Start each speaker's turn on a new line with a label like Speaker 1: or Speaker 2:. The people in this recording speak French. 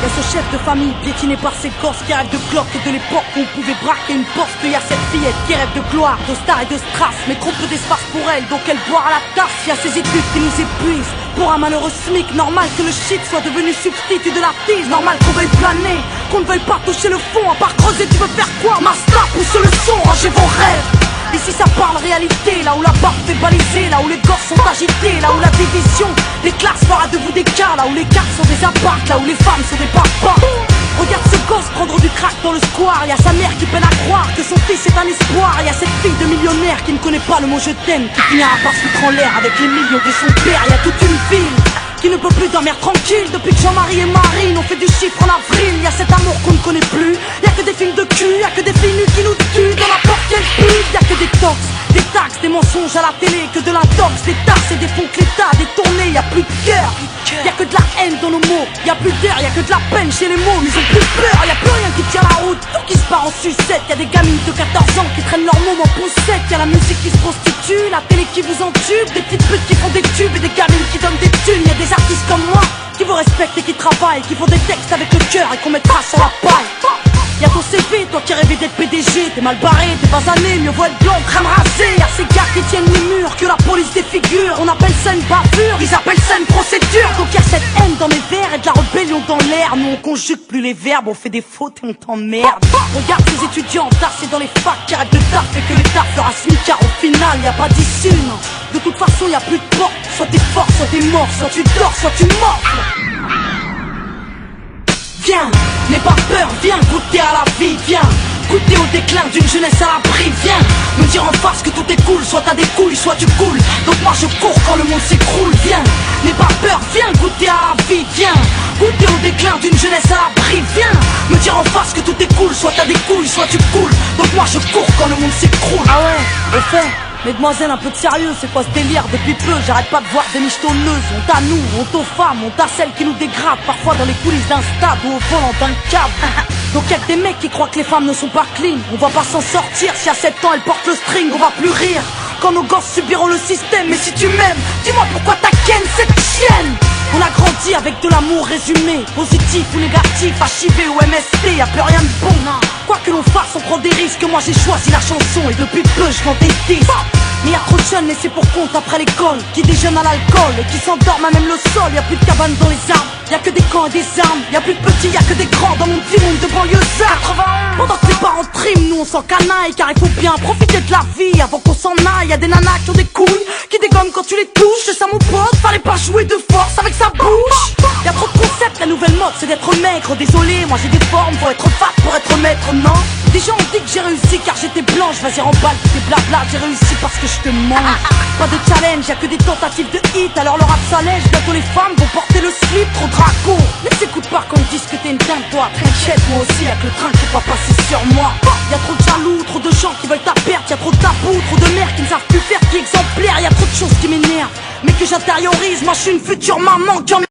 Speaker 1: Y'a ce chef de famille piétiné par ses gosses qui rêve de cloque et de l'époque où on pouvait braquer une Porsche. Y'a cette fillette qui rêve de gloire, de star et de strass, mais trop peu d'espace pour elle, donc elle boit à la tasse. Y'a ces études qui nous épuisent, pour un malheureux SMIC. Normal que le shit soit devenu substitut de la tise. Normal qu'on veuille planer, qu'on ne veuille pas toucher le fond. À part creuser, tu veux faire quoi? Master, pousse le son, rangez vos rêves. Ici ça parle réalité, là où la barre fait baliser, là où les gosses sont agités, là où la division des classes fera de vous des cas, là où les cartes sont des apparts, là où les femmes sont des papas. Regarde ce gosse prendre du crack dans le square. Y'a sa mère qui peine à croire que son fils est un espoir. Y'a cette fille de millionnaire qui ne connaît pas le mot je t'aime, qui finira par se foutre en l'air avec les millions de son père. Y'a toute une ville qui ne peut plus dormir tranquille depuis que Jean-Marie et Marine ont fait du chiffre en avril. Y'a cet amour qu'on ne connaît plus, y'a que des films de cul, y'a que des filles nues qui nous tuent dans n'importe quelle pub. Y'a que des tox, des taxes, des mensonges à la télé, que de l'intox, des tasses et des fonds que l'État a détournés. Y'a plus de cœur, y'a que de la haine dans nos mots, y'a plus d'air, y'a que de la peine chez les mots. Mais ils ont plus peur, y'a plus rien qui tient la route, tout qui se part en sucette. Y'a des gamines de 14 ans qui traînent leur môme en poussette. Y'a la musique qui se prostitue, la télé qui vous entube, des petites putes qui font des tubes et des gamines qui donnent des thunes. Y'a des artistes comme moi qui vous respectent et qui travaillent, qui font des textes avec le cœur et qu'on mettra sur la paille. Y'a ton CV, toi qui rêvais d'être PDG, t'es mal barré, t'es basané, mieux vaut être blanc, crème rasée. Y'a ces gars qui tiennent les murs, que la police défigure. On appelle ça une bavure, ils appellent ça une procédure. Donc y'a cette haine dans mes vers et de la rébellion dans l'air. Nous on conjugue plus les verbes, on fait des fautes et on t'emmerde. Regarde ces étudiants tassés dans les facs qui arrêtent de taf et que l'État fera smicard. Au final y'a pas d'issue, non. De toute façon y'a plus de porte, soit t'es fort, soit t'es mort, soit tu dors, soit tu morfles. Viens, n'aie pas peur, viens goûter à la vie, viens goûter au déclin d'une jeunesse à l'abri. Viens me dire en face que tout est cool, soit t'as des couilles, soit tu coules. Donc moi je cours quand le monde s'écroule. Viens, n'aie pas peur, viens goûter à la vie, viens goûter au déclin d'une jeunesse à l'abri. Viens me dire en face que tout est cool, soit t'as des couilles, soit tu coules. Donc moi je cours quand le monde s'écroule. Ah ouais, au fait, mesdemoiselles, un peu de sérieux, c'est quoi ce délire? Depuis peu, j'arrête pas de voir des michetonneuses. Honte à nous, honte aux femmes, honte à celles qui nous dégradent, parfois dans les coulisses d'un stade ou au volant d'un câble. Donc y'a que des mecs qui croient que les femmes ne sont pas clean. On va pas s'en sortir, si à 7 ans elles portent le string, on va plus rire quand nos gosses subiront le système. Mais si tu m'aimes, dis-moi pourquoi t'as ken cette chienne. On a grandi avec de l'amour résumé, positif ou négatif, HIV ou MST, y'a plus rien de bon. Quoi que l'on fasse, on prend des risques, moi j'ai choisi la chanson et depuis peu je vends des disques. Mais y'a trop de jeunes laissés pour compte après l'école, qui déjeunent à l'alcool et qui s'endorment à même le sol. Y'a plus de cabanes dans les arbres, y'a que des camps et des armes. Y'a plus de petits, y'a que des grands dans mon petit monde de banlieusards. Pendant que les parents triment, nous on s'en canaille, car il faut bien profiter de la vie avant qu'on s'en aille. Y'a des nanas qui ont des couilles, qui dégomment quand tu les touches. C'est ça mon pote, fallait pas jouer de force avec sa bouche. Y'a trop de concepts, la nouvelle mode c'est d'être maigre. Désolé, moi j'ai des formes, faut être fat pour être maître, non. Des gens ont dit que j'ai réussi car j'étais blanche. Vas-y remballe tes blabla, j'ai réussi parce que je te mange. Pas de challenge, y'a que des tentatives de hit. Alors le rap s'allège, bientôt les femmes vont porter le slip. Trop draco, ne s'écoute pas quand ils disent que t'es une dingue toi. T'inquiète, moi aussi y'a que le train qui va passer sur moi. Y'a trop de jaloux, trop de gens qui veulent ta perte. Y'a trop de tabous, trop de mères qui ne savent plus faire qui exemplaire. Y'a trop de choses qui m'énervent, mais que j'intériorise. Moi je suis une future maman qui en